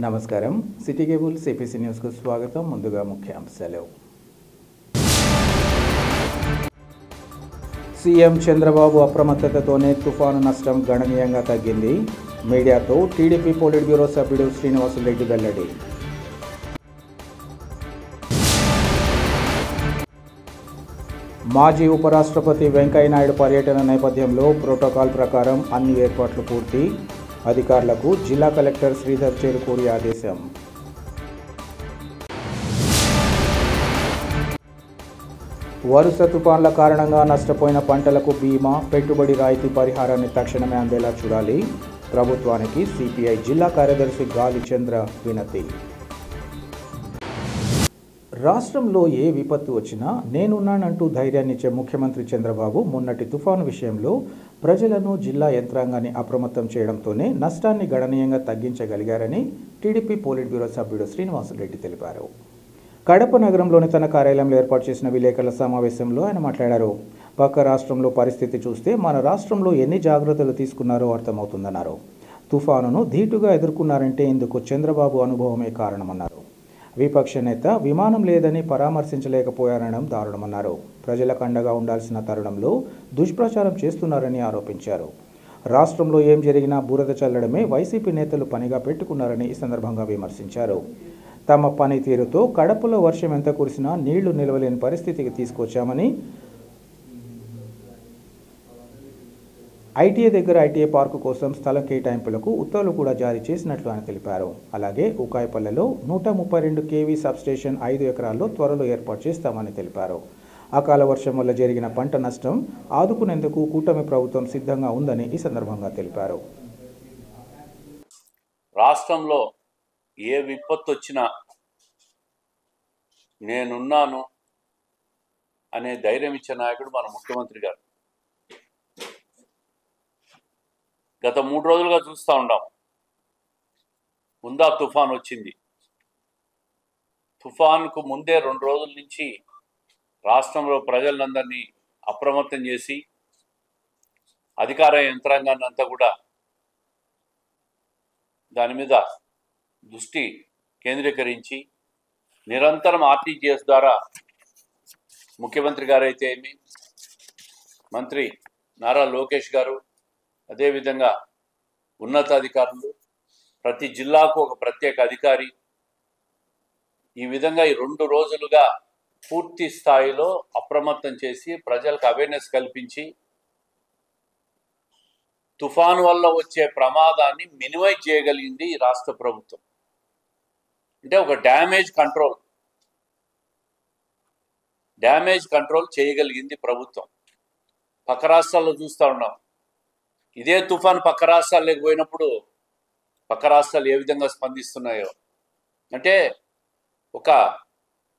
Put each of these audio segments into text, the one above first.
నమస్కారం city cable CPC news కు స్వాగతం. ముందుగా ముఖ్యాంశాలు. సీఎం చంద్రబాబు అప్రమత్తతతోనే తుఫాను నష్టం గణనీయంగా తగ్గింది. మీడియాతో టీడీపీ పోలిట్ బ్యూరో సభ్యుడు శ్రీనివాసులరెడ్డి వెల్లడి. మాజీ ఉపరాష్ట్రపతి వెంకయ్యనాయుడు పర్యటన నేపథ్యంలో ప్రోటోకాల్ ప్రకారం అన్ని ఏర్పాట్లు పూర్తి. అధికారులకు జిల్లా కలెక్టర్ శ్రీధర్ చేరుకూరి ఆదేశం. వరుస తుఫాన్ల కారణంగా నష్టపోయిన పంటలకు బీమా, పెట్టుబడి రాయితీ పరిహారాన్ని తక్షణమే అందేలా చూడాలి. ప్రభుత్వానికి సిపిఐ జిల్లా కార్యదర్శి గాలి చంద్ర వినతి. రాష్ట్రంలో ఏ విపత్తు వచ్చినా నేనున్నానంటూ ధైర్యాన్నిచ్చే ముఖ్యమంత్రి చంద్రబాబు మొన్నటి తుఫాను విషయంలో ప్రజలను, జిల్లా యంత్రాంగాన్ని అప్రమత్తం చేయడంతోనే నష్టాన్ని గణనీయంగా తగ్గించగలిగారని టీడీపీ పోలిట్ బ్యూరో సభ్యుడు శ్రీనివాసులరెడ్డి తెలిపారు. కడప నగరంలోని తన కార్యాలయంలో ఏర్పాటు చేసిన విలేకరుల సమావేశంలో ఆయన మాట్లాడారు. పక్క రాష్ట్రంలో పరిస్థితి చూస్తే మన రాష్ట్రంలో ఎన్ని జాగ్రత్తలు తీసుకున్నారో అర్థమవుతుందన్నారు. తుఫానును ధీటుగా ఎదుర్కొన్నారంటే ఇందుకు చంద్రబాబు అనుభవమే కారణమన్నారు. విపక్ష నేత విమానం లేదని పరామర్శించలేకపోయారనడం దారుణమన్నారు. ప్రజలకు అండగా ఉండాల్సిన తరుణంలో దుష్ప్రచారం చేస్తున్నారని ఆరోపించారు. రాష్ట్రంలో ఏం జరిగినా బురద చల్లడమే వైసీపీ నేతలు పనిగా పెట్టుకున్నారని ఈ సందర్భంగా విమర్శించారు. తమ పనితీరుతో కడపలో వర్షం ఎంత కురిసినా నీళ్లు నిలవలేని పరిస్థితికి తీసుకొచ్చామని, ఐటీఐ దగ్గర ఐటీఐ పార్కు కోసం స్థల కేటాయింపులకు ఉత్తర్వులు కూడా జారీ చేసినట్లు ఆయన తెలిపారు. అలాగే ఉకాయపల్లెలో 132 కేవీ సబ్స్టేషన్ 5 ఎకరాల్లో త్వరలో ఏర్పాటు చేస్తామని తెలిపారు. అకాల వర్షం వల్ల జరిగిన పంట నష్టం ఆదుకునేందుకు కూటమి ప్రభుత్వం సిద్ధంగా ఉందని ఈ సందర్భంగా తెలిపారు. రాష్ట్రంలో ఏ విపత్తు వచ్చినా నేనున్నాను అనే ధైర్యం ఇచ్చే నాయకుడు మన ముఖ్యమంత్రి గారు. గత 3 రోజులుగా చూస్తూ ఉన్నాం. ముందా తుఫాన్ వచ్చింది. తుఫాన్కు ముందే 2 రోజుల నుంచి రాష్ట్రంలో ప్రజలందరినీ అప్రమత్తం చేసి అధికార యంత్రాంగాన్ని అంతా కూడా దాని మీద దృష్టి కేంద్రీకరించి నిరంతరం ఆర్టీజీఎస్ ద్వారా ముఖ్యమంత్రి గారు అయితే ఏమి, మంత్రి నారా లోకేష్ గారు, అదేవిధంగా ఉన్నతాధికారులు, ప్రతి జిల్లాకు ఒక ప్రత్యేక అధికారి, ఈ విధంగా ఈ 2 రోజులుగా పూర్తి స్థాయిలో అప్రమత్తం చేసి ప్రజలకు అవేర్నెస్ కల్పించి తుఫాను వల్ల వచ్చే ప్రమాదాన్ని మినిమైజ్ చేయగలిగింది ఈ రాష్ట్ర ప్రభుత్వం. అంటే ఒక డ్యామేజ్ కంట్రోల్ చేయగలిగింది ప్రభుత్వం. పక్క రాష్ట్రాల్లో చూస్తూ ఉన్నాం. ఇదే తుఫాను పక్క రాష్ట్రాల్లోకి పోయినప్పుడు పక్క రాష్ట్రాలు ఏ విధంగా స్పందిస్తున్నాయో, అంటే ఒక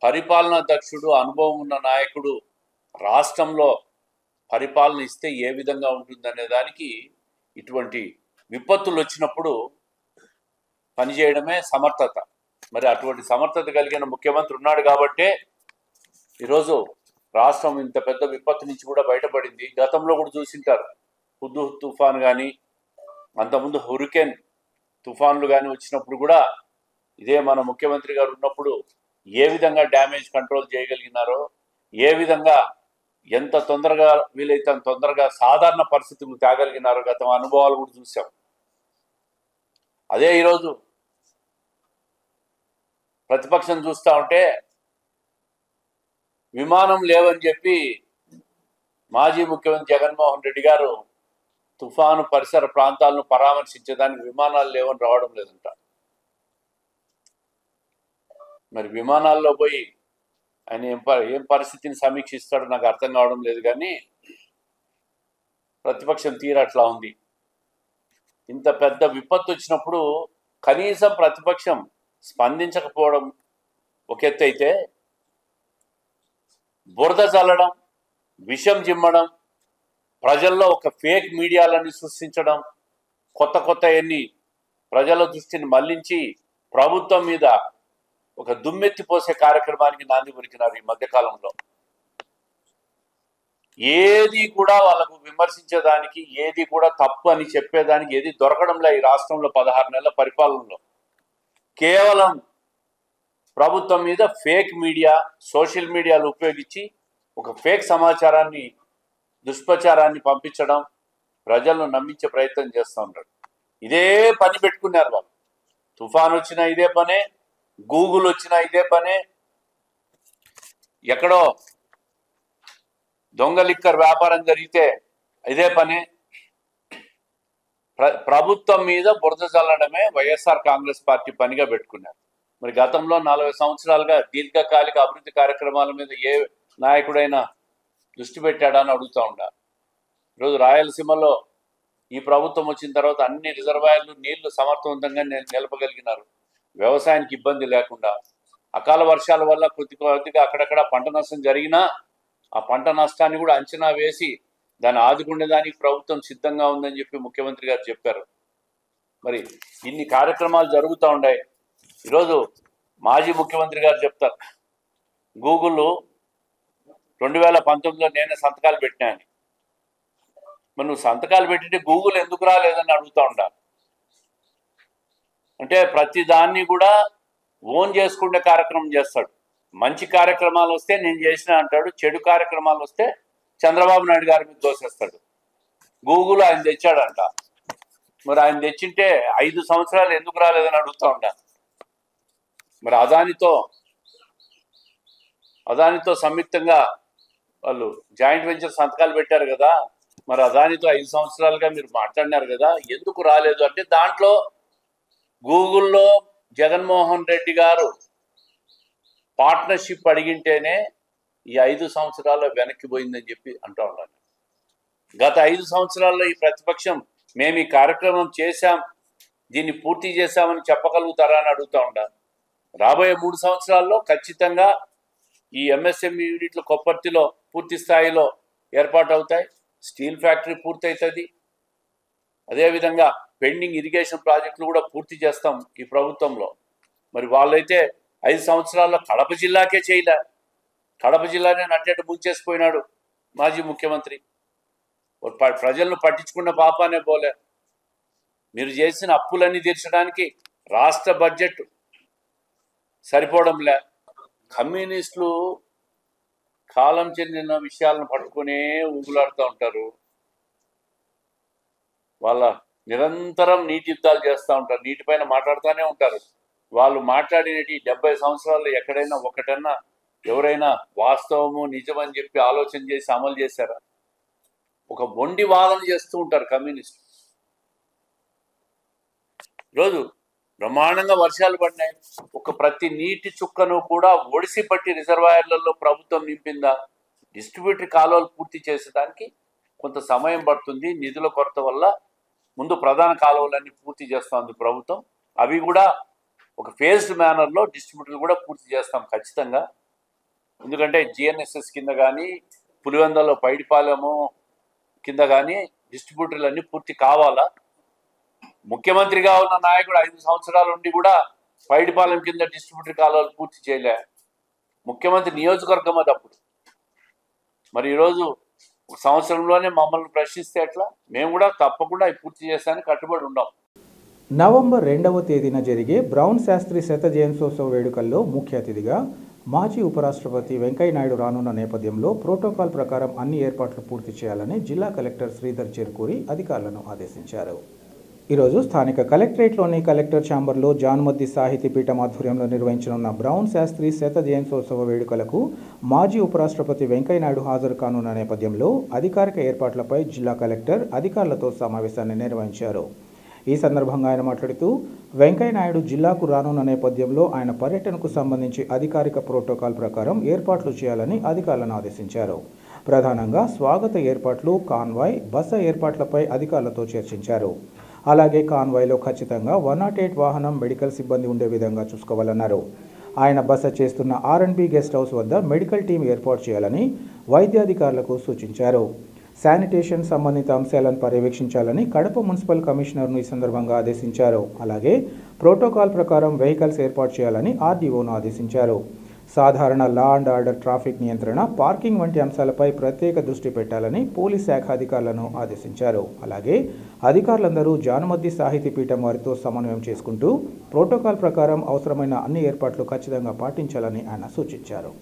పరిపాలనా దక్షుడు, అనుభవం ఉన్న నాయకుడు రాష్ట్రంలో పరిపాలన ఇస్తే ఏ విధంగా ఉంటుందనే దానికి ఇటువంటి విపత్తులు వచ్చినప్పుడు పనిచేయడమే సమర్థత. మరి అటువంటి సమర్థత కలిగిన ముఖ్యమంత్రి ఉన్నాడు కాబట్టే ఈరోజు రాష్ట్రం ఇంత పెద్ద విపత్తు నుంచి కూడా బయటపడింది. గతంలో కూడా చూసింటారు, హుద్హుద్ తుఫాన్ కానీ అంతకుముందు హురికేన్ తుఫాన్లు కానీ వచ్చినప్పుడు కూడా ఇదే మన ముఖ్యమంత్రి గారు ఉన్నప్పుడు ఏ విధంగా డ్యామేజ్ కంట్రోల్ చేయగలిగినారో, ఏ విధంగా ఎంత తొందరగా వీలైతే అంత తొందరగా సాధారణ పరిస్థితులు తేగలిగినారో గత అనుభవాలు కూడా చూసాం. అదే ఈరోజు ప్రతిపక్షం చూస్తూ ఉంటే విమానం లేవని చెప్పి మాజీ ముఖ్యమంత్రి జగన్మోహన్ రెడ్డి గారు తుఫాను పరిసర ప్రాంతాలను పరామర్శించేదానికి విమానాలు లేవని రావడం లేదంట. మరి విమానాల్లో పోయి ఆయన ఏం పరిస్థితిని సమీక్షిస్తాడో నాకు అర్థం కావడం లేదు. కానీ ప్రతిపక్షం తీరు అట్లా ఉంది. ఇంత పెద్ద విపత్తు వచ్చినప్పుడు కనీసం ప్రతిపక్షం స్పందించకపోవడం ఒక ఎత్తు అయితే, బురద చల్లడం, విషం జిమ్మడం, ప్రజల్లో ఒక ఫేక్ మీడియాలని సృష్టించడం, కొత్త ఎన్ని ప్రజల దృష్టిని మళ్లించి ప్రభుత్వం మీద ఒక దుమ్మెత్తిపోసే కార్యక్రమానికి నాంది పలికినారు ఈ మధ్యకాలంలో. ఏది కూడా వాళ్ళకు విమర్శించేదానికి, ఏది కూడా తప్పు అని చెప్పేదానికి ఏది దొరకడంలే ఈ రాష్ట్రంలో 16 నెలల పరిపాలనలో. కేవలం ప్రభుత్వం మీద ఫేక్ మీడియా, సోషల్ మీడియాలు ఉపయోగించి ఒక ఫేక్ సమాచారాన్ని, దుష్ప్రచారాన్ని పంపించడం, ప్రజలను నమ్మించే ప్రయత్నం చేస్తూ ఉంటాడు. ఇదే పని పెట్టుకున్నారు వాళ్ళు. తుఫాన్ వచ్చినా ఇదే పనే, గూగుల్ వచ్చినా ఇదే పనే, ఎక్కడో దొంగ లిక్కర్ వ్యాపారం జరిగితే ఇదే పనే. ప్రభుత్వం మీద బురద చల్లడమే వైఎస్ఆర్ కాంగ్రెస్ పార్టీ పనిగా పెట్టుకున్నారు. మరి గతంలో 40 సంవత్సరాలుగా దీర్ఘకాలిక అభివృద్ధి కార్యక్రమాల మీద ఏ నాయకుడైనా దృష్టి పెట్టాడని అడుగుతూ ఉండాలి. ఈరోజు రాయలసీమలో ఈ ప్రభుత్వం వచ్చిన తర్వాత అన్ని రిజర్వాయర్లు నీళ్లు సమర్థవంతంగా నిలపగలిగినారు. వ్యవసాయానికి ఇబ్బంది లేకుండా. అకాల వర్షాల వల్ల కొద్దిగా అక్కడక్కడ పంట నష్టం జరిగినా ఆ పంట నష్టాన్ని కూడా అంచనా వేసి దాన్ని ఆదుకునేదానికి ప్రభుత్వం సిద్ధంగా ఉందని చెప్పి ముఖ్యమంత్రి గారు చెప్పారు. మరి ఇన్ని కార్యక్రమాలు జరుగుతూ ఉన్నాయి. ఈరోజు మాజీ ముఖ్యమంత్రి గారు చెప్తారు, గూగుల్ 2019లో నేనే సంతకాలు పెట్టినాను. మరి నువ్వు సంతకాలు పెట్టితే గూగుల్ ఎందుకు రాలేదని అడుగుతూ ఉండాలి. అంటే ప్రతి దాన్ని కూడా ఓన్ చేసుకునే కార్యక్రమం చేస్తాడు. మంచి కార్యక్రమాలు వస్తే నేను చేసిన అంటాడు, చెడు కార్యక్రమాలు వస్తే చంద్రబాబు నాయుడు గారి మీద దోసేస్తాడు. గూగుల్ ఆయన తెచ్చాడంట, మరి ఆయన తెచ్చింటే 5 సంవత్సరాలు ఎందుకు రాలేదని అడుగుతూ ఉంటాను. మరి అదానితో సంయుక్తంగా వాళ్ళు జాయింట్ వెంచర్ సంతకాలు పెట్టారు కదా, మరి అదానితో 5 సంవత్సరాలుగా మీరు మాట్లాడినారు కదా, ఎందుకు రాలేదు అంటే దాంట్లో గూగుల్లో జగన్మోహన్ రెడ్డి గారు పార్ట్నర్షిప్ అడిగింటేనే ఈ 5 సంవత్సరాల్లో వెనక్కి పోయిందని చెప్పి అంటూ ఉన్నాను. గత 5 సంవత్సరాల్లో ఈ ప్రతిపక్షం మేము ఈ కార్యక్రమం చేశాం, దీన్ని పూర్తి చేశామని చెప్పగలుగుతారా అని అడుగుతూ ఉంటాను. రాబోయే 3 సంవత్సరాల్లో ఖచ్చితంగా ఈ ఎంఎస్ఎంఈ యూనిట్లు కొప్పర్తిలో పూర్తి స్థాయిలో ఏర్పాటు అవుతాయి. స్టీల్ ఫ్యాక్టరీ పూర్తవుతుంది. అదేవిధంగా పెండింగ్ ఇరిగేషన్ ప్రాజెక్టులు కూడా పూర్తి చేస్తాం ఈ ప్రభుత్వంలో. మరి వాళ్ళైతే 5 సంవత్సరాల్లో కడప జిల్లాకే చేయలే. కడప జిల్లానే నట్టేట ముంచేసిపోయినాడు మాజీ ముఖ్యమంత్రి. ప్రజలను పట్టించుకున్న పాపానే పోలే. మీరు చేసిన అప్పులన్నీ తీర్చడానికి రాష్ట్ర బడ్జెట్ సరిపోవడంలే. కమ్యూనిస్టులు కాలం చెందిన విషయాలను పట్టుకునే ఊగులాడుతూ ఉంటారు. వాళ్ళ నిరంతరం నీటి యుద్ధాలు చేస్తూ ఉంటారు, నీటిపైన మాట్లాడుతూనే ఉంటారు. వాళ్ళు మాట్లాడినటి 70 సంవత్సరాల్లో ఎక్కడైనా ఒకటన్నా ఎవరైనా వాస్తవము నిజమని చెప్పి ఆలోచన చేసి అమలు చేశారా? ఒక మొండి వాదన చేస్తూ ఉంటారు కమ్యూనిస్టులు. ఈరోజు బ్రహ్మాండంగా వర్షాలు పడినాయి. ప్రతి నీటి చుక్కను కూడా ఒడిసి పట్టి రిజర్వాయర్లలో ప్రభుత్వం నింపిందా? డిస్ట్రిబ్యూటరీ కాలువలు పూర్తి చేసేదానికి కొంత సమయం పడుతుంది. నిధుల కొరత వల్ల ముందు ప్రధాన కాలువలన్నీ పూర్తి చేస్తుంది ప్రభుత్వం. అవి కూడా ఒక ఫేజ్డ్ మేనర్లో డిస్ట్రిబ్యూటర్లు కూడా పూర్తి చేస్తాం ఖచ్చితంగా. ఎందుకంటే జిఎన్ఎస్ఎస్ కింద కానీ పులివెందలో పైడిపాలెము కింద కానీ డిస్ట్రిబ్యూటర్లు అన్నీ పూర్తి కావాలా? ముఖ్యమంత్రిగా ఉన్న నాయకుడు 5 సంవత్సరాల నుండి కూడా పైడిపాలెం కింద డిస్ట్రిబ్యూటరీ కాలువలు పూర్తి చేయలే. ముఖ్యమంత్రి నియోజకవర్గం అది అప్పుడు. మరి ఈరోజు సంవత్సరంలోనే మమ్మల్ని ప్రశ్నిస్తే ఎట్లా? మేము కూడా తప్పకుండా అవి పూర్తి చేస్తానికి కట్టుబడి ఉన్నాం. నవంబర్ 2వ తేదీన జరిగే బ్రౌన్ శాస్త్రి శత జయంత్యోత్సవ వేడుకల్లో ముఖ్య అతిథిగా మాజీ ఉపరాష్ట్రపతి వెంకయ్యనాయుడు రానున్న నేపథ్యంలో ప్రోటోకాల్ ప్రకారం అన్ని ఏర్పాట్లు పూర్తి చేయాలని జిల్లా కలెక్టర్ శ్రీధర్ చెరుకూరి అధికారులను ఆదేశించారు. ఈరోజు స్థానిక కలెక్టరేట్లోని కలెక్టర్ ఛాంబర్లో జాన్మద్ది సాహితీ పీఠం ఆధ్వర్యంలో నిర్వహించనున్న బ్రౌన్ శాస్త్రి శత జయంత్యోత్సవ వేడుకలకు మాజీ ఉపరాష్ట్రపతి వెంకయ్యనాయుడు హాజరు కానున్న నేపథ్యంలో అధికారిక ఏర్పాట్లపై జిల్లా కలెక్టర్ అధికారులతో సమావేశాన్ని నిర్వహించారు. ఈ సందర్భంగా ఆయన మాట్లాడుతూ వెంకయ్యనాయుడు జిల్లాకు రానున్న నేపథ్యంలో ఆయన పర్యటనకు సంబంధించి అధికారిక ప్రోటోకాల్ ప్రకారం ఏర్పాట్లు చేయాలని అధికారులను ఆదేశించారు. ప్రధానంగా స్వాగత ఏర్పాట్లు, కాన్వాయ్, బస ఏర్పాట్లపై అధికారులతో చర్చించారు. అలాగే కాన్వాయ్లో ఖచ్చితంగా 108 వాహనం మెడికల్ సిబ్బంది ఉండే విధంగా చూసుకోవాలన్నారు. ఆయన బస చేస్తున్న R&B గెస్ట్ హౌస్ వద్ద మెడికల్ టీం ఏర్పాటు చేయాలని వైద్యాధికారులకు సూచించారు. శానిటేషన్ సంబంధిత అంశాలను పర్యవేక్షించాలని కడప మున్సిపల్ కమిషనర్ను ఈ సందర్భంగా ఆదేశించారు. అలాగే ప్రోటోకాల్ ప్రకారం వెహికల్స్ ఏర్పాటు చేయాలని RDOను ఆదేశించారు. సాధారణ లా అండ్ ఆర్డర్, ట్రాఫిక్ నియంత్రణ, పార్కింగ్ వంటి అంశాలపై ప్రత్యేక దృష్టి పెట్టాలని పోలీస్ శాఖ అధికారులను ఆదేశించారు. అలాగే అధికారులందరూ జానుమద్ది సాహితీ పీఠం వారితో సమన్వయం చేసుకుంటూ ప్రోటోకాల్ ప్రకారం అవసరమైన అన్ని ఏర్పాట్లు ఖచ్చితంగా పాటించాలని ఆయన సూచించారు.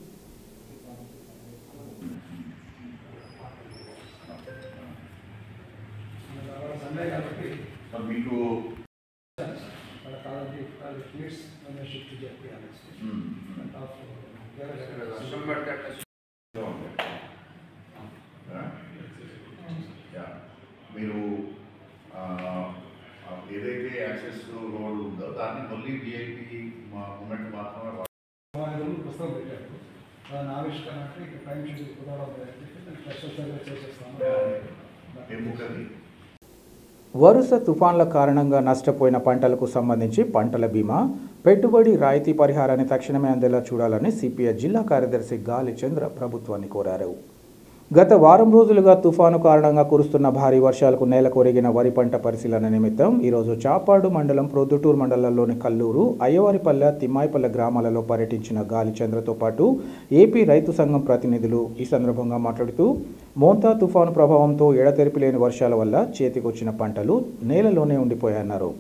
మీరు ఏదైతే యాక్సెస్ రోడ్ ఉందో దాన్ని మళ్ళీ విఐపి మూమెంట్ మాత్రమే పుస్తకం పెట్టారు. దాని ఆవిష్కరణ అంటే ఇక టైం షెడ్యూల్ కుదరడం స్పెషల్ సర్వీస్ చేసేస్తాను. వరుస తుఫాన్ల కారణంగా నష్టపోయిన పంటలకు సంబంధించి పంటల బీమా, పెట్టుబడి రాయితీ పరిహారాన్ని తక్షణమే అందేలా చూడాలని సిపిఐ జిల్లా కార్యదర్శి గాలి చంద్ర ప్రభుత్వాన్ని కోరారు. గత వారం రోజులుగా తుఫాను కారణంగా కురుస్తున్న భారీ వర్షాలకు నేలకొరిగిన వరి పంట పరిశీలన నిమిత్తం ఈరోజు చాపాడు మండలం, ప్రొద్దుటూరు మండలంలోని కల్లూరు, అయ్యవారిపల్లె, తిమ్మాయిపల్లె గ్రామాలలో పర్యటించిన గాలి చంద్రతో పాటు ఏపీ రైతు సంఘం ప్రతినిధులు ఈ సందర్భంగా మాట్లాడుతూ మోంతా తుఫాను ప్రభావంతో ఎడతెరిపి లేని వర్షాల వల్ల చేతికొచ్చిన పంటలు నేలలోనే ఉండిపోయాయన్నారు.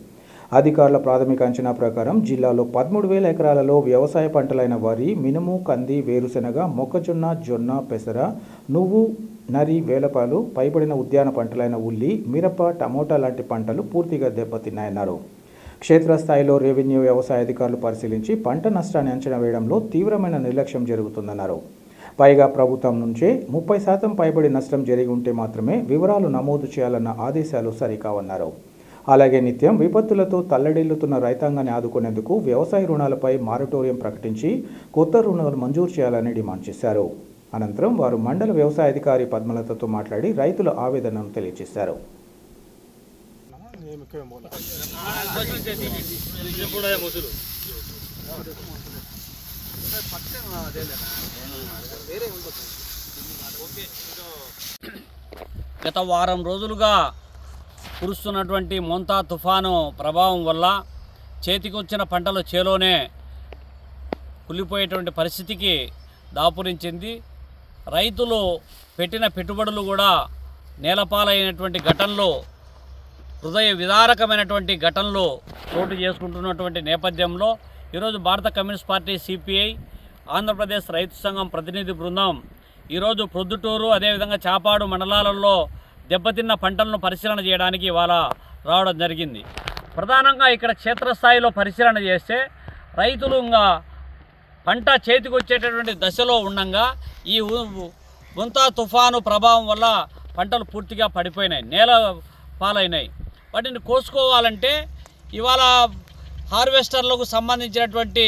అధికారుల ప్రాథమిక అంచనా ప్రకారం జిల్లాలో 13,000 ఎకరాలలో వ్యవసాయ పంటలైన వరి, మినుము, కంది, వేరుశెనగ, మొక్కజొన్న, జొన్న, పెసర, నువ్వు, నరి, వేలపాలు, పైబడిన ఉద్యాన పంటలైన ఉల్లి, మిరప, టమోటా లాంటి పంటలు పూర్తిగా దెబ్బతిన్నాయన్నారు. క్షేత్రస్థాయిలో రెవెన్యూ, వ్యవసాయ అధికారులు పరిశీలించి పంట నష్టాన్ని అంచనా వేయడంలో తీవ్రమైన నిర్లక్ష్యం జరుగుతుందన్నారు. పైగా ప్రభుత్వం నుంచే 30% పైబడి నష్టం జరిగి ఉంటే మాత్రమే వివరాలు నమోదు చేయాలన్న ఆదేశాలు సరికావన్నారు. అలాగే నిత్యం విపత్తులతో తల్లడిల్లుతున్న రైతాంగాన్ని ఆదుకునేందుకు వ్యవసాయ రుణాలపై మారటోరియం ప్రకటించి కొత్త రుణాలు మంజూరు చేయాలని డిమాండ్ చేశారు. అనంతరం వారు మండల వ్యవసాయ అధికారి పద్మలతతో మాట్లాడి రైతుల ఆవేదనను తెలియజేశారు. గత వారం రోజులుగా కురుస్తున్నటువంటి మోంతా తుఫాను ప్రభావం వల్ల చేతికొచ్చిన పంటలు చేలోనే కులిపోయేటువంటి పరిస్థితికి దాపురించింది. రైతులు పెట్టిన పెట్టుబడులు కూడా నేలపాలైనటువంటి ఘటనలు, హృదయ విదారకమైనటువంటి ఘటనలు చోటు చేసుకుంటున్నటువంటి నేపథ్యంలో ఈరోజు భారత కమ్యూనిస్ట్ పార్టీ సిపిఐ, ఆంధ్రప్రదేశ్ రైతు సంఘం ప్రతినిధి బృందం ఈరోజు ప్రొద్దుటూరు, అదేవిధంగా చాపాడు మండలాలలో దెబ్బతిన్న పంటలను పరిశీలన చేయడానికి ఇవాళ రావడం జరిగింది. ప్రధానంగా ఇక్కడ క్షేత్రస్థాయిలో పరిశీలన చేస్తే రైతులు ఇంకా పంట చేతికొచ్చేటటువంటి దశలో ఉండగా ఈ మోంతా తుఫాను ప్రభావం వల్ల పంటలు పూర్తిగా పడిపోయినాయి, నేల పాలైనాయి. వాటిని కోసుకోవాలంటే ఇవాళ హార్వెస్టర్లకు సంబంధించినటువంటి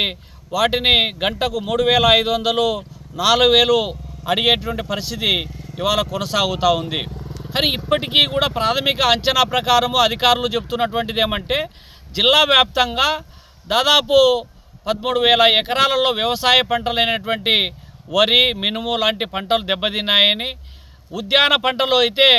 వాటిని గంటకు 3,500, 4,000 అడిగేటువంటి పరిస్థితి ఇవాళ కొనసాగుతూ ఉంది. కానీ ఇప్పటికీ కూడా ప్రాథమిక అంచనా ప్రకారము అధికారులు చెప్తున్నటువంటిది ఏమంటే జిల్లా వ్యాప్తంగా దాదాపు 13,000 ఎకరాలలో వ్యవసాయ పంటలైనటువంటి వరి, మినుము లాంటి పంటలు దెబ్బతిన్నాయని, ఉద్యాన పంటలు అయితే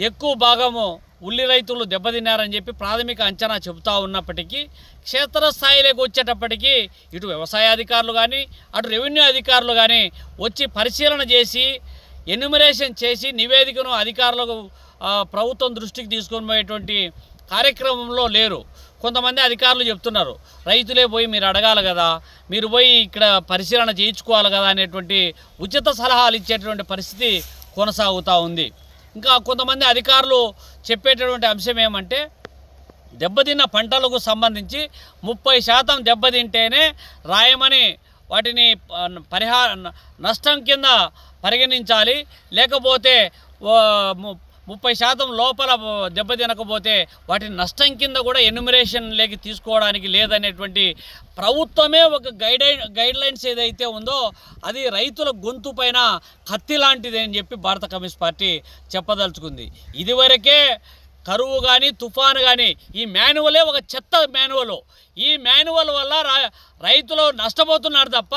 ఎక్కువ భాగము ఉల్లి రైతులు దెబ్బతిన్నారని చెప్పి ప్రాథమిక అంచనా చెబుతూ ఉన్నప్పటికీ క్షేత్రస్థాయిలోకి వచ్చేటప్పటికీ ఇటు వ్యవసాయ అధికారులు కానీ అటు రెవెన్యూ అధికారులు కానీ వచ్చి పరిశీలన చేసి ఎన్యూమరేషన్ చేసి నివేదికను అధికారులకు ప్రభుత్వం దృష్టికి తీసుకొని పోయేటువంటి కార్యక్రమంలో లేరు. కొంతమంది అధికారులు చెప్తున్నారు రైతులే పోయి మీరు అడగాలి కదా, మీరు పోయి ఇక్కడ పరిశీలన చేయించుకోవాలి కదా అనేటువంటి ఉచిత సలహాలు ఇచ్చేటువంటి పరిస్థితి కొనసాగుతూ ఉంది. ఇంకా కొంతమంది అధికారులు చెప్పేటటువంటి అంశం ఏమంటే దెబ్బతిన్న పంటలకు సంబంధించి 30% దెబ్బతింటేనే రాయమని వాటిని నష్టం కింద పరిగణించాలి, లేకపోతే 30% లోపల దెబ్బతినకపోతే వాటిని నష్టం కింద కూడా ఎన్యూమరేషన్లోకి తీసుకోవడానికి లేదనేటువంటి ప్రభుత్వమే ఒక గైడ్ లైన్స్ ఏదైతే ఉందో అది రైతుల గొంతు పైన కత్తి లాంటిది అని చెప్పి భారత కమ్యూనిస్ట్ పార్టీ చెప్పదలుచుకుంది. ఇదివరకే కరువు కానీ తుఫాను కానీ ఈ మాన్యువలే ఒక చెత్త మాన్యువల్. ఈ మాన్యువల్ వల్ల రైతులు నష్టపోతున్నారు తప్ప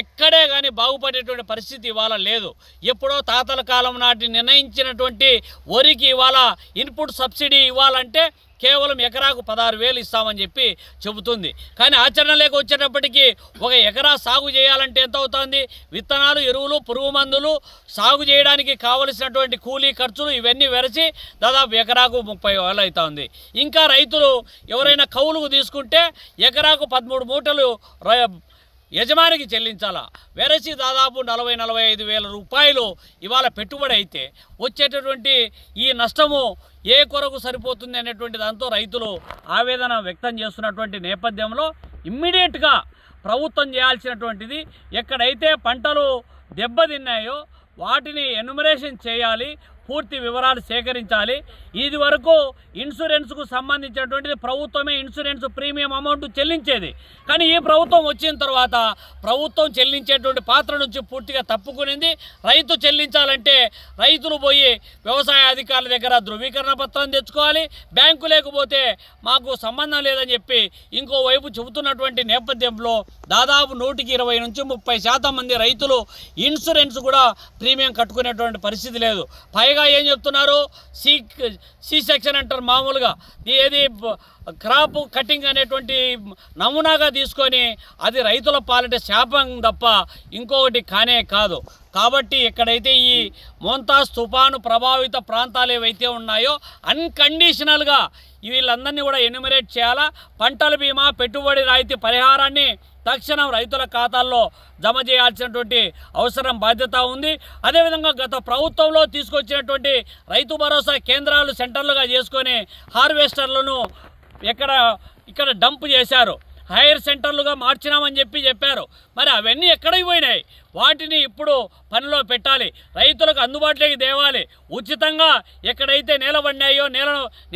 ఎక్కడే కానీ బాగుపడేటువంటి పరిస్థితి ఇవాళ లేదు. ఎప్పుడో తాతల కాలం నాటి నిర్ణయించినటువంటి వరికి ఇవాళ ఇన్పుట్ సబ్సిడీ ఇవ్వాలంటే కేవలం ఎకరాకు 16,000 ఇస్తామని చెప్పి చెబుతుంది. కానీ ఆచరణలోకి వచ్చేటప్పటికి ఒక ఎకరా సాగు చేయాలంటే ఎంత అవుతుంది? విత్తనాలు, ఎరువులు, పురుగు మందులు, సాగు చేయడానికి కావలసినటువంటి కూలీ ఖర్చులు ఇవన్నీ వెరసి దాదాపు ఎకరాకు 30,000 అవుతుంది. ఇంకా రైతులు ఎవరైనా కౌలుకు తీసుకుంటే ఎకరాకు 13 మూటలు యజమానికి చెల్లించాలా. వెరసి దాదాపు 40-45,000 రూపాయలు ఇవాళ పెట్టుబడి అయితే వచ్చేటటువంటి ఈ నష్టము ఏ కొరకు సరిపోతుంది అనేటువంటి దాంతో రైతులు ఆవేదన వ్యక్తం చేస్తున్నటువంటి నేపథ్యంలో ఇమ్మీడియట్గా ప్రభుత్వం చేయాల్సినటువంటిది ఎక్కడైతే పంటలు దెబ్బతిన్నాయో వాటిని ఎన్యుమరేషన్ చేయాలి, పూర్తి వివరాలు సేకరించాలి. ఇది వరకు ఇన్సూరెన్స్కు సంబంధించినటువంటిది ప్రభుత్వమే ఇన్సూరెన్స్ ప్రీమియం అమౌంట్ చెల్లించేది. కానీ ఈ ప్రభుత్వం వచ్చిన తర్వాత ప్రభుత్వం చెల్లించేటువంటి పాత్ర నుంచి పూర్తిగా తప్పుకునింది. రైతు చెల్లించాలంటే రైతులు పోయి వ్యవసాయ అధికారుల దగ్గర ధృవీకరణ పత్రం తెచ్చుకోవాలి, బ్యాంకు లేకపోతే మాకు సంబంధం లేదని చెప్పి ఇంకోవైపు చెబుతున్నటువంటి నేపథ్యంలో దాదాపు 120 నుంచి 30% మంది రైతులు ఇన్సూరెన్స్ కూడా ప్రీమియం కట్టుకునేటువంటి పరిస్థితి లేదు. పైగా ఏం చెప్తున్నారు? సి సెక్షన్ అంటారు మామూలుగా, ఏది క్రాప్ కటింగ్ అనేటువంటి నమూనాగా తీసుకొని అది రైతుల పాలిట శాపం తప్ప ఇంకొకటి కానే కాదు. కాబట్టి ఎక్కడైతే ఈ మోంతాజ్ తుఫాను ప్రభావిత ప్రాంతాలు ఏవైతే ఉన్నాయో అన్కండిషనల్గా వీళ్ళందరినీ కూడా ఎన్యుమరేట్ చేయాలా. పంటల బీమా, పెట్టుబడి రాయితీ పరిహారాన్ని తక్షణం రైతుల ఖాతాల్లో జమ చేయాల్సినటువంటి అవసరం, బాధ్యత ఉంది. అదేవిధంగా గత ప్రభుత్వంలో తీసుకొచ్చినటువంటి రైతు భరోసా కేంద్రాలు సెంటర్లుగా చేసుకొని హార్వెస్టర్లను ఇక్కడ డంప్ చేశారు, హైర్ సెంటర్లుగా మార్చినామని చెప్పారు. మరి అవన్నీ ఎక్కడికి పోయినాయి? వాటిని ఇప్పుడు పనిలో పెట్టాలి, రైతులకు అందుబాటులోకి తేవాలి. ఉచితంగా ఎక్కడైతే నేలబడినాయో,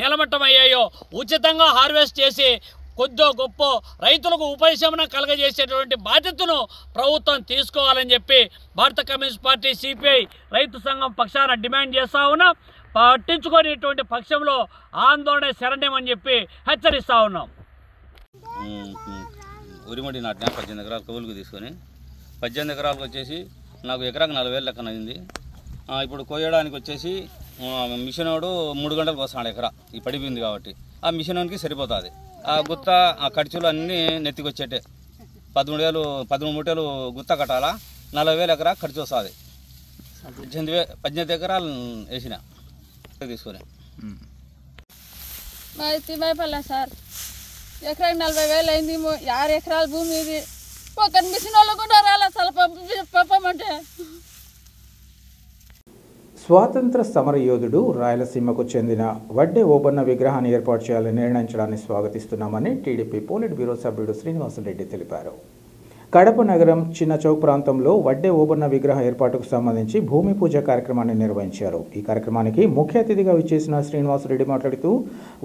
నేలమట్టం అయ్యాయో ఉచితంగా హార్వెస్ట్ చేసి కొద్దో గొప్ప రైతులకు ఉపశమనం కలగజేసేటువంటి బాధ్యతను ప్రభుత్వం తీసుకోవాలని చెప్పి భారత కమ్యూనిస్ట్ పార్టీ సిపిఐ రైతు సంఘం పక్షాన డిమాండ్ చేస్తూ ఉన్నాం. పట్టించుకునేటువంటి పక్షంలో ఆందోళన శరణ్యమని చెప్పి హెచ్చరిస్తూ ఉన్నాం. ఉరిమడి నాటిన 18 ఎకరాలు కవులుకు తీసుకొని 18 ఎకరాలకు వచ్చేసి నాకు ఎకరాకు 40,000 లెక్కన అయింది. ఇప్పుడు కోయడానికి వచ్చేసి మిషన్ వాడు 3 గంటలకు వస్తాడు ఎకరా, ఈ పడిపోయింది కాబట్టి ఆ మిషన్ వానికి సరిపోతుంది. ఆ గుత్త, ఆ ఖర్చులు అన్నీ నెత్తికి వచ్చేటే 13 మూటలు గుత్త కట్టాలా, 40,000 ఎకరా ఖర్చు వస్తుంది. 18 ఎకరాలు వేసిన తీసుకొని తిమ్మాయిపల్లె సార్, ఎకరాకి 40,000 అయింది. 6 ఎకరాల భూమి ఇది. ఒక మిషన్ వాళ్ళు కూడా రాలే అసలు పంపమంటే. స్వాతంత్ర సమర యోధుడు రాయలసీమకు చెందిన వడ్డే ఓబన్న విగ్రహాన్ని ఏర్పాటు చేయాలని నిర్ణయించడాన్ని స్వాగతిస్తున్నామని టీడీపీ పోలిట్ బ్యూరో సభ్యుడు శ్రీనివాసరెడ్డి తెలిపారు. కడప నగరం చిన్న చౌక్ ప్రాంతంలో వడ్డే ఓబన్న విగ్రహ ఏర్పాటుకు సంబంధించి భూమి పూజ కార్యక్రమాన్ని నిర్వహించారు. ఈ కార్యక్రమానికి ముఖ్య అతిథిగా విచ్చేసిన శ్రీనివాసరెడ్డి మాట్లాడుతూ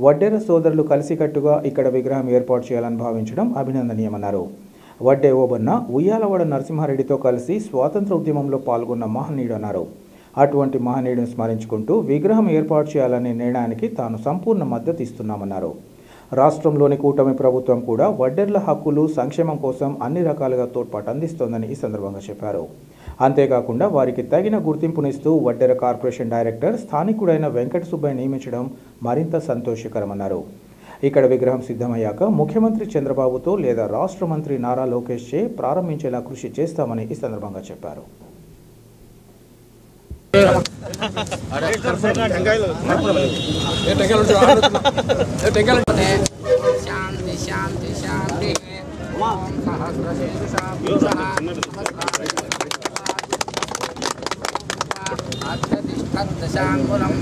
వడ్డేర సోదరులు కలిసికట్టుగా ఇక్కడ విగ్రహం ఏర్పాటు చేయాలని భావించడం అభినందనీయమన్నారు. వడ్డే ఓబన్న ఉయ్యాలవాడ నరసింహారెడ్డితో కలిసి స్వాతంత్ర ఉద్యమంలో పాల్గొన్న మహనీయుడు అన్నారు. అటువంటి మహనీయుడిని స్మరించుకుంటూ విగ్రహం ఏర్పాటు చేయాలనే నిర్ణయానికి తాను సంపూర్ణ మద్దతు ఇస్తున్నామన్నారు. రాష్ట్రంలోని కూటమి ప్రభుత్వం కూడా వడ్డెర్ల హక్కులు, సంక్షేమం కోసం అన్ని రకాలుగా తోడ్పాటు అందిస్తోందని ఈ సందర్భంగా చెప్పారు. అంతేకాకుండా వారికి తగిన గుర్తింపునిస్తూ వడ్డెర కార్పొరేషన్ డైరెక్టర్ స్థానికుడైన వెంకట సుబ్బయ్య నియమించడం మరింత సంతోషకరమన్నారు. ఇక్కడ విగ్రహం సిద్ధమయ్యాక ముఖ్యమంత్రి చంద్రబాబుతో లేదా రాష్ట్ర మంత్రి నారా లోకేష్ చే ప్రారంభించేలా కృషి చేస్తామని ఈ సందర్భంగా చెప్పారు. శాంతి శాంతి శాంతి అధిష్టాంగులం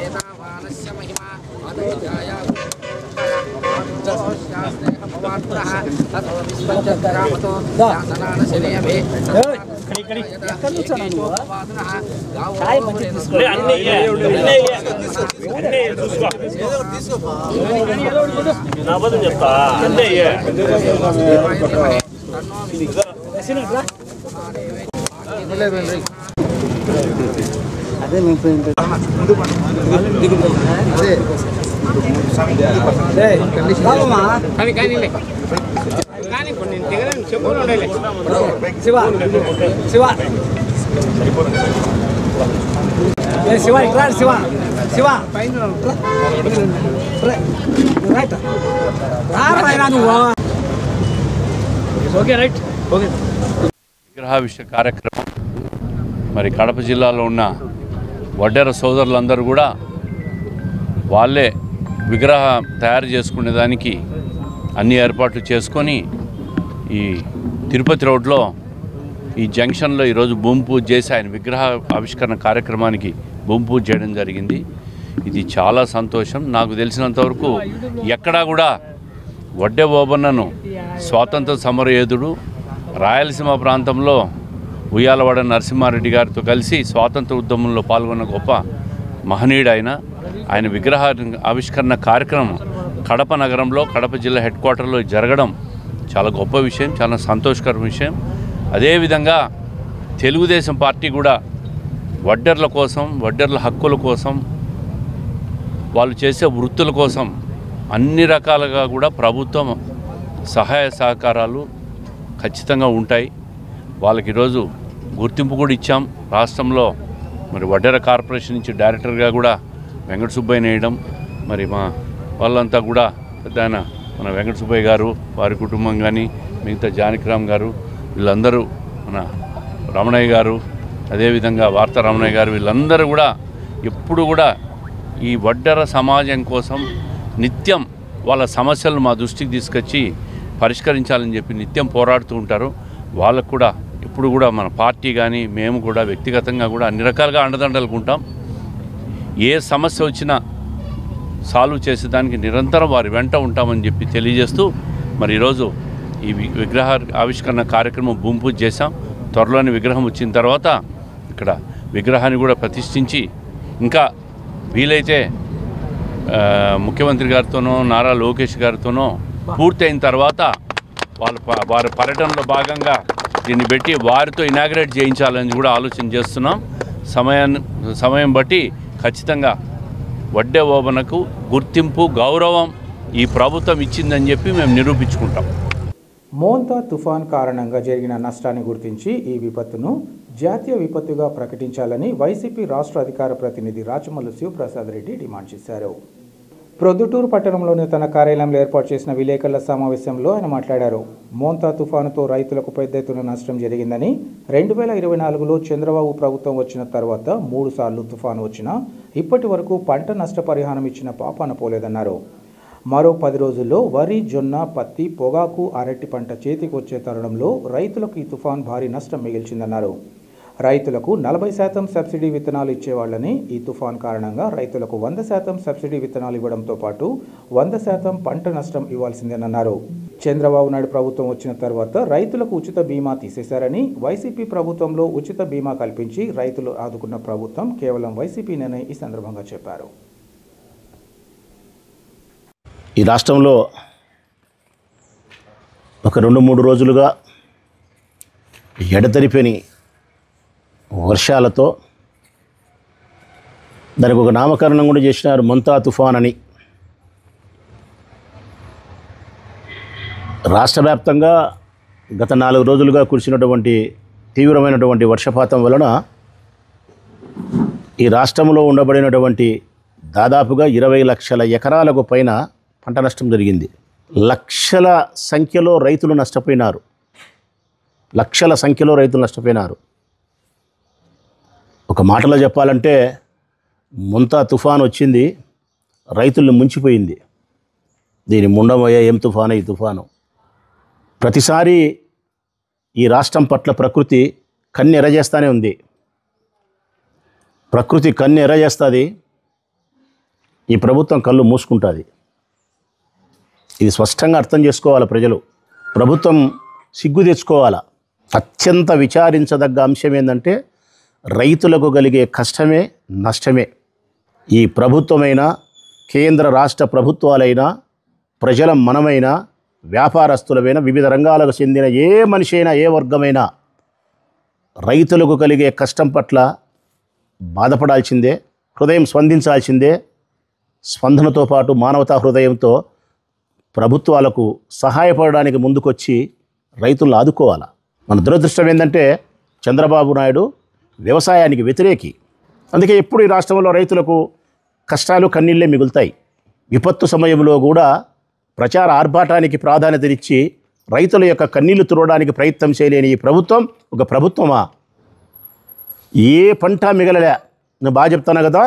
ఏతావానస్య మహిమా అనుజాయ చెప్తా విగ్రహావిష్కరణ కార్యక్రమం మరి కడప జిల్లాలో ఉన్న వడ్డెర సోదరులందరూ కూడా వాళ్ళే విగ్రహం తయారు చేసుకునేదానికి అన్ని ఏర్పాట్లు చేసుకొని ఈ తిరుపతి రోడ్లో ఈ జంక్షన్లో ఈరోజు భూమి పూజ చేసి ఆయన విగ్రహ ఆవిష్కరణ కార్యక్రమానికి భూమి పూజ చేయడం జరిగింది. ఇది చాలా సంతోషం. నాకు తెలిసినంతవరకు ఎక్కడా కూడా వడ్డే ఓబన్నను స్వాతంత్ర సమరయోధుడు రాయలసీమ ప్రాంతంలో ఉయ్యాలవాడ నరసింహారెడ్డి గారితో కలిసి స్వాతంత్ర ఉద్యమంలో పాల్గొన్న గొప్ప మహనీయుడు ఆయన విగ్రహ ఆవిష్కరణ కార్యక్రమం కడప నగరంలో కడప జిల్లా హెడ్ క్వార్టర్లో జరగడం చాలా గొప్ప విషయం, చాలా సంతోషకర విషయం. అదేవిధంగా తెలుగుదేశం పార్టీ కూడా వడ్డెర్ల కోసం, వడ్డెర్ల హక్కుల కోసం, వాళ్ళు చేసే వృత్తుల కోసం అన్ని రకాలుగా కూడా ప్రభుత్వం సహాయ సహకారాలు ఖచ్చితంగా ఉంటాయి. వాళ్ళకి ఈరోజు గుర్తింపు కూడా ఇచ్చాం రాష్ట్రంలో. మరి వడ్డెర కార్పొరేషన్ నుంచి డైరెక్టర్గా కూడా వెంకట సుబ్బయ్య వేయడం, మరి మా వాళ్ళంతా కూడా పెద్ద మన వెంకట సుబ్బయ్య గారు, వారి కుటుంబం కానీ, మిగతా జానకిరామ్ గారు, వీళ్ళందరూ, మన రమణయ్య గారు, అదేవిధంగా వార్తా రమణయ్య గారు, వీళ్ళందరూ కూడా ఎప్పుడు కూడా ఈ వడ్డెర సమాజం కోసం నిత్యం వాళ్ళ సమస్యలను మా దృష్టికి తీసుకొచ్చి పరిష్కరించాలని చెప్పి నిత్యం పోరాడుతూ ఉంటారు. వాళ్ళకు కూడా ఇప్పుడు కూడా మన పార్టీ కానీ మేము కూడా వ్యక్తిగతంగా కూడా అన్ని రకాలుగా అండదండలకు ఉంటాం. ఏ సమస్య వచ్చినా సాల్వ్ చేసేదానికి నిరంతరం వారి వెంట ఉంటామని చెప్పి తెలియజేస్తూ మరి ఈరోజు ఈ విగ్రహ ఆవిష్కరణ కార్యక్రమం భూమి పూజ చేశాం. త్వరలోని విగ్రహం వచ్చిన తర్వాత ఇక్కడ విగ్రహాన్ని కూడా ప్రతిష్ఠించి ఇంకా వీలైతే ముఖ్యమంత్రి గారితోనో నారా లోకేష్ గారితోనో పూర్తయిన తర్వాత వారి పర్యటనలో భాగంగా దీన్ని పెట్టి వారితో ఇనాగ్రేట్ చేయించాలని కూడా ఆలోచన చేస్తున్నాం. సమయం బట్టి ఖచ్చితంగా వడ్డే ఓబనకు గుర్తింపు, గౌరవం ఈ ప్రభుత్వం ఇచ్చిందని చెప్పి మేము నిరూపించుకుంటాం. మోంతా తుఫాన్ కారణంగా జరిగిన నష్టాన్ని గుర్తించి ఈ విపత్తును జాతీయ విపత్తుగా ప్రకటించాలని వైసీపీ రాష్ట్ర అధికార ప్రతినిధి రాచమల్లు శివప్రసాద్ రెడ్డి డిమాండ్ చేశారు. ప్రొద్దుటూరు పట్టణంలోని తన కార్యాలయంలో ఏర్పాటు చేసిన విలేకరుల సమావేశంలో ఆయన మాట్లాడారు. మోంతా తుఫానుతో రైతులకు పెద్ద ఎత్తున నష్టం జరిగిందని, 2024లో చంద్రబాబు ప్రభుత్వం వచ్చిన తర్వాత 3 సార్లు తుఫాను వచ్చినా ఇప్పటి వరకు పంట నష్టపరిహారం ఇచ్చిన పాపాన పోలేదన్నారు. మరో 10 రోజుల్లో వరి, జొన్న, పత్తి, పొగాకు, అరటి పంట చేతికి వచ్చే తరుణంలో రైతులకు ఈ తుఫాన్ భారీ నష్టం మిగిల్చిందన్నారు. రైతులకు 40% సబ్సిడీ విత్తనాలు ఇచ్చేవాళ్ళని ఈ తుఫాన్ కారణంగా రైతులకు 100% సబ్సిడీ విత్తనాలు ఇవ్వడంతో పాటు 100% పంట నష్టం ఇవ్వాల్సిందేనన్నారు. చంద్రబాబు నాయుడు ప్రభుత్వం వచ్చిన తర్వాత రైతులకు ఉచిత బీమా తీసేశారని, వైసీపీ ప్రభుత్వంలో ఉచిత బీమా కల్పించి రైతులు ఆదుకున్న ప్రభుత్వం కేవలం వైసీపీనేనని ఈ సందర్భంగా చెప్పారు. ఈ రాష్ట్రంలో ఒక 2-3 రోజులుగా ఎడతెరిపని వర్షాలతో దానికి ఒక నామకరణం కూడా చేసినారు, మొంతా తుఫాన్ అని. రాష్ట్ర వ్యాప్తంగా గత 4 రోజులుగా కురిసినటువంటి తీవ్రమైనటువంటి వర్షపాతం వలన ఈ రాష్ట్రంలో ఉండబడినటువంటి దాదాపుగా 20 లక్షల ఎకరాలకు పైన పంట నష్టం జరిగింది. లక్షల సంఖ్యలో రైతులు నష్టపోయినారు. ఒక మాటలో చెప్పాలంటే మొంతా తుఫాన్ వచ్చింది, రైతుల్ని ముంచిపోయింది. దీని ముండమయ్య ఏం తుఫాను ఈ తుఫాను. ప్రతిసారి ఈ రాష్ట్రం పట్ల ప్రకృతి కన్ను ఎర్రజేస్తూనే ఉంది. ప్రకృతి కన్ను ఎర్రజేస్తుంది, ఈ ప్రభుత్వం కళ్ళు మూసుకుంటుంది. ఇది స్పష్టంగా అర్థం చేసుకోవాలి ప్రజలు. ప్రభుత్వం సిగ్గు తెచ్చుకోవాలా. అత్యంత విచారించదగ్గ అంశం ఏంటంటే రైతులకు కలిగే కష్టమే నష్టమే. ఈ ప్రభుత్వమైనా, కేంద్ర రాష్ట్ర ప్రభుత్వాలైనా, ప్రజల మనమైనా, వ్యాపారస్తులమైనా, వివిధ రంగాలకు చెందిన ఏ మనిషి అయినా, ఏ వర్గమైనా రైతులకు కలిగే కష్టం పట్ల బాధపడాల్సిందే, హృదయం స్పందించాల్సిందే. స్పందనతో పాటు మానవతా హృదయంతో ప్రభుత్వాలకు సహాయపడడానికి ముందుకొచ్చి రైతులను ఆదుకోవాలి. మన దురదృష్టం ఏంటంటే చంద్రబాబు నాయుడు వ్యవసాయానికి వ్యతిరేకి. అందుకే ఎప్పుడు ఈ రాష్ట్రంలో రైతులకు కష్టాలు కన్నీళ్ళే మిగులుతాయి. విపత్తు సమయంలో కూడా ప్రచార ఆర్భాటానికి ప్రాధాన్యతనిచ్చి రైతుల యొక్క కన్నీళ్లు తుడవడానికి ప్రయత్నం చేయలేని ఈ ప్రభుత్వం ఒక ప్రభుత్వమా? ఏ పంట మిగలలే. నేను బాగా చెప్తాను కదా,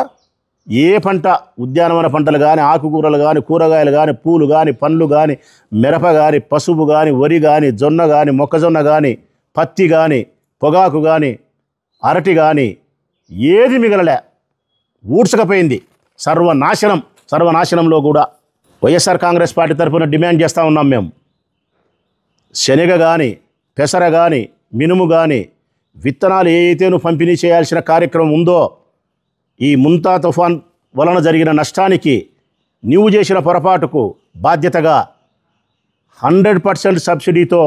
ఏ పంట, ఉద్యానవన పంటలు కానీ, ఆకుకూరలు కానీ, కూరగాయలు కానీ, పూలు కానీ, పండ్లు కానీ, మిరప కానీ, పసుపు కానీ, వరి కానీ, జొన్న కానీ, మొక్కజొన్న కానీ, పత్తి కానీ, పొగాకు కానీ, అరటి కానీ ఏది మిగలలే. ఊడ్చకపోయింది. సర్వనాశనంలో కూడా వైఎస్ఆర్ కాంగ్రెస్ పార్టీ తరఫున డిమాండ్ చేస్తూ ఉన్నాం మేము. శనగ కానీ, పెసర కానీ, మినుము కానీ విత్తనాలు ఏదైతే పంపిణీ చేయాల్సిన కార్యక్రమం ఉందో, ఈ ముంతా తుఫాన్ వలన జరిగిన నష్టానికి నీవు చేసిన పొరపాటుకు బాధ్యతగా 100% సబ్సిడీతో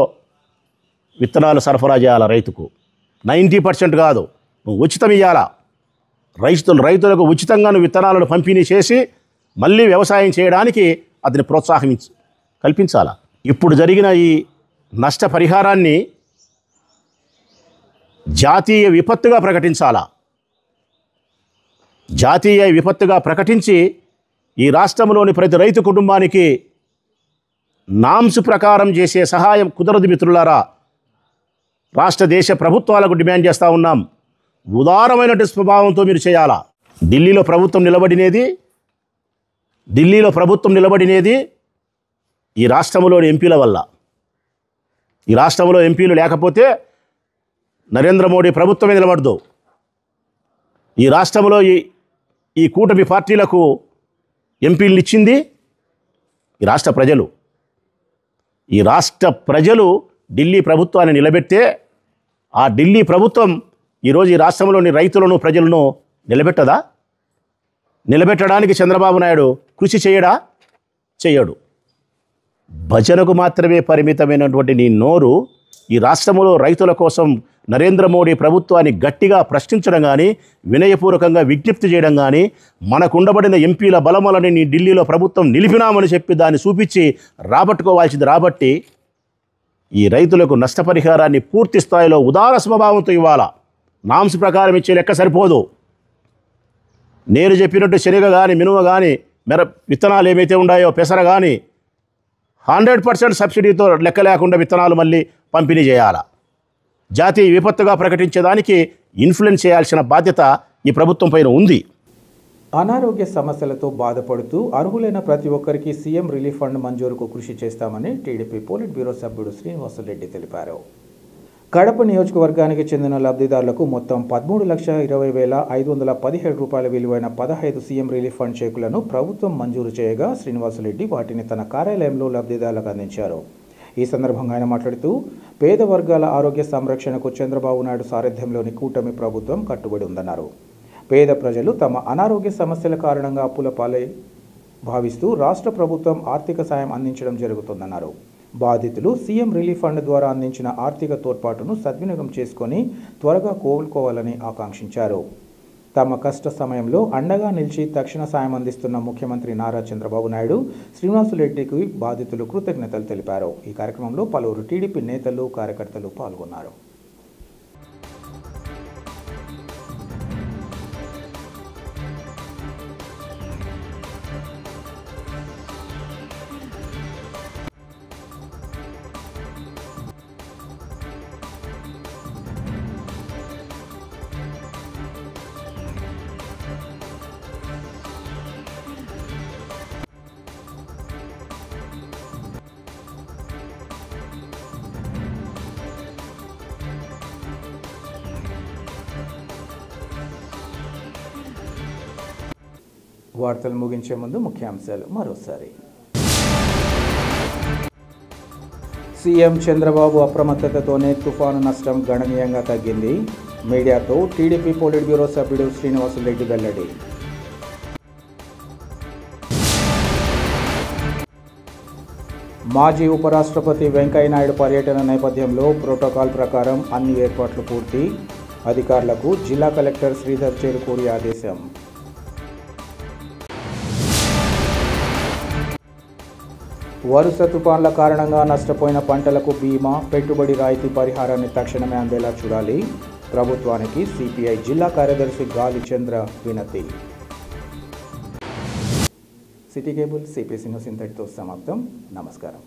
విత్తనాలు సరఫరా చేయాలి రైతుకు. 90% కాదు, నువ్వు ఉచితం ఇవ్వాలా. రైతులకు ఉచితంగా నువ్వు విత్తనాలను పంపిణీ చేసి మళ్ళీ వ్యవసాయం చేయడానికి అతని కల్పించాలా. ఇప్పుడు జరిగిన ఈ నష్టపరిహారాన్ని జాతీయ విపత్తుగా ప్రకటించాలా. జాతీయ విపత్తుగా ప్రకటించి ఈ రాష్ట్రంలోని ప్రతి రైతు కుటుంబానికి నామ్స్ ప్రకారం చేసే సహాయం కుదరదు మిత్రులారా. రాష్ట్ర దేశ ప్రభుత్వాలకు డిమాండ్ చేస్తూ ఉన్నాం, ఉదారమైన స్వభావంతో మీరు చేయాలా. ఢిల్లీలో ప్రభుత్వం నిలబడినేది ఈ రాష్ట్రంలోని ఎంపీల వల్ల. ఈ రాష్ట్రంలో ఎంపీలు లేకపోతే నరేంద్ర మోడీ ప్రభుత్వమే నిలబడదు. ఈ రాష్ట్రంలో ఈ కూటమి పార్టీలకు ఎంపీలు ఇచ్చింది ఈ రాష్ట్ర ప్రజలు. ఈ రాష్ట్ర ప్రజలు ఢిల్లీ ప్రభుత్వాన్ని నిలబెట్టే ఆ ఢిల్లీ ప్రభుత్వం ఈరోజు ఈ రాష్ట్రంలోని రైతులను ప్రజలను నిలబెట్టదా? నిలబెట్టడానికి చంద్రబాబు నాయుడు కృషి చేయడు. భజనకు మాత్రమే పరిమితమైనటువంటి నీ నోరు ఈ రాష్ట్రంలో రైతుల కోసం నరేంద్ర మోడీ ప్రభుత్వాన్ని గట్టిగా ప్రశ్నించడం కానీ, వినయపూర్వకంగా విజ్ఞప్తి చేయడం కానీ, మనకుండబడిన ఎంపీల బలములని నీ ఢిల్లీలో ప్రభుత్వం నిలిపినామని చెప్పి దాన్ని చూపించి రాబట్టుకోవాల్సింది రాబట్టి ఈ రైతులకు నష్టపరిహారాన్ని పూర్తి స్థాయిలో ఉదార స్వభావంతో ఇవ్వాలా. నామ్స్ ప్రకారం ఇచ్చే లెక్క సరిపోదు. నేను చెప్పినట్టు శనగ కానీ, మినుమ కానీ, విత్తనాలు ఏమైతే ఉన్నాయో, పెసర కానీ 100% సబ్సిడీతో లెక్క లేకుండా విత్తనాలు మళ్ళీ పంపిణీ చేయాలా. జాతీయ విపత్తుగా ప్రకటించేదానికి ఇన్ఫ్లుయెన్స్ చేయాల్సిన బాధ్యత ఈ ప్రభుత్వం పైన ఉంది. అనారోగ్య సమస్యలతో బాధపడుతూ అర్హులైన ప్రతి ఒక్కరికి సీఎం రిలీఫ్ ఫండ్ మంజూరుకు కృషి చేస్తామని టీడీపీ పోలిట్ బ్యూరో సభ్యుడు శ్రీనివాసులరెడ్డి తెలిపారు. కడప నియోజకవర్గానికి చెందిన లబ్ధిదారులకు మొత్తం 13,20,517 రూపాయల విలువైన 15 సీఎం రిలీఫ్ ఫండ్ చెక్కులను ప్రభుత్వం మంజూరు చేయగా శ్రీనివాసులరెడ్డి వాటిని తన కార్యాలయంలో లబ్ధిదారులకు అందించారు. ఈ సందర్భంగా ఆయన మాట్లాడుతూ పేద వర్గాల ఆరోగ్య సంరక్షణకు చంద్రబాబు నాయుడు సారథ్యంలోని కూటమి ప్రభుత్వం కట్టుబడి ఉందన్నారు. పేద ప్రజలు తమ అనారోగ్య సమస్యల కారణంగా అప్పుల పాలై భావిస్తూ రాష్ట్ర ప్రభుత్వం ఆర్థిక సాయం అందించడం జరుగుతుందన్నారు. బాధితులు సీఎం రిలీఫ్ ఫండ్ ద్వారా అందించిన ఆర్థిక తోడ్పాటును సద్వినియోగం చేసుకొని త్వరగా కోలుకోవాలని ఆకాంక్షించారు. తమ కష్ట సమయంలో అండగా నిలిచి తక్షణ సాయం అందిస్తున్న ముఖ్యమంత్రి నారా చంద్రబాబు నాయుడు, శ్రీనివాసులరెడ్డికి బాధితులు కృతజ్ఞతలు తెలిపారు. ఈ కార్యక్రమంలో పలువురు టీడీపీ నేతలు, కార్యకర్తలు పాల్గొన్నారు. వార్తలు ముగించే ముందు ముఖ్యాంశాలు మరోసారి. సీఎం చంద్రబాబు అప్రమత్తతతోనే తుఫాను నష్టం గణనీయంగా తగ్గింది. మీడియాతో టీడీపీ పోలిట్ బ్యూరో సభ్యుడు శ్రీనివాసులరెడ్డి వెల్లడి. మాజీ ఉపరాష్ట్రపతి వెంకయ్యనాయుడు పర్యటన నేపథ్యంలో ప్రోటోకాల్ ప్రకారం అన్ని ఏర్పాట్లు పూర్తి. అధికారులకు జిల్లా కలెక్టర్ శ్రీధర్ చేరుకూరి ఆదేశం. వరుస తుఫాన్ల కారణంగా నష్టపోయిన పంటలకు బీమా, పెట్టుబడి రాయితీ పరిహారాన్ని తక్షణమే అందేలా చూడాలి. ప్రభుత్వానికి సిపిఐ జిల్లా కార్యదర్శి గాలి చంద్ర వినతి. సిటీ కేబుల్ సిపిసి న్యూస్ ఇంతటితో సమాప్తం. నమస్కారం.